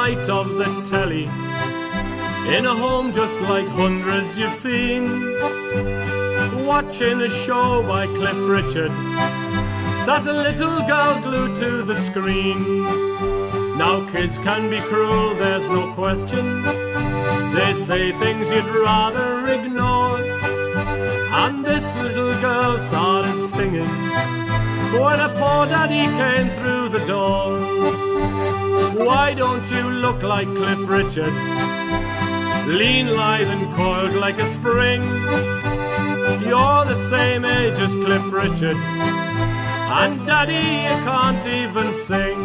light of the telly, in a home just like hundreds you've seen, watching a show by Cliff Richard, sat a little girl glued to the screen. Now kids can be cruel, there's no question. They say things you'd rather ignore. And this little girl started singing when a poor daddy came through the door. Why don't you look like Cliff Richard? Lean, lithe and coiled like a spring. You're the same age as Cliff Richard, and daddy, you can't even sing.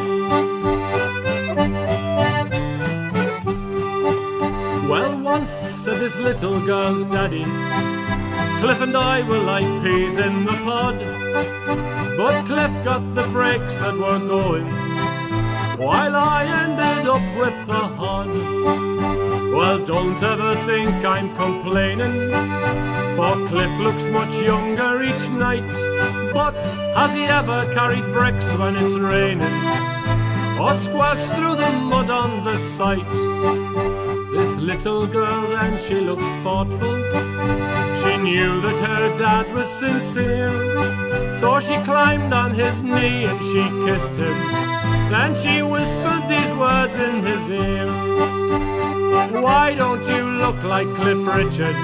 Well, once, said this little girl's daddy, Cliff and I were like peas in the pod, but Cliff got the brakes that were going, while I ended up with the hod. Well, don't ever think I'm complaining, for Cliff looks much younger each night. But has he ever carried bricks when it's raining, or squelched through the mud on the site? This little girl then, she looked thoughtful. She knew that her dad was sincere, so she climbed on his knee and she kissed him. Then she whispered these words in his ear: why don't you look like Cliff Richard?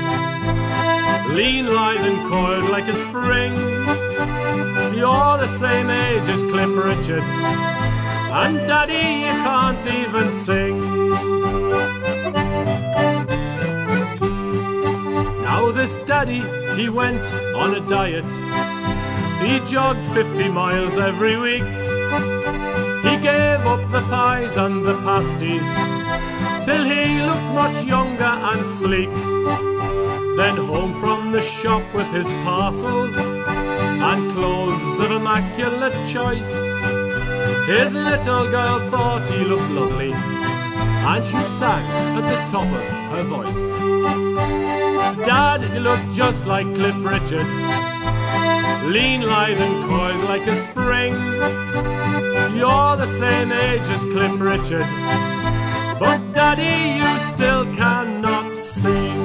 Lean, lithe and coiled like a spring. You're the same age as Cliff Richard, and daddy, you can't even sing. Now this daddy, he went on a diet. He jogged 50 miles every week. He gave up the pies and the pasties, till he looked much younger and sleek. Then home from the shop with his parcels and clothes of immaculate choice, his little girl thought he looked lovely, and she sang at the top of her voice: Dad, you look just like Cliff Richard, lean, lithe and coiled like a spring. You're the same age as Cliff Richard, but daddy, you still cannot sing.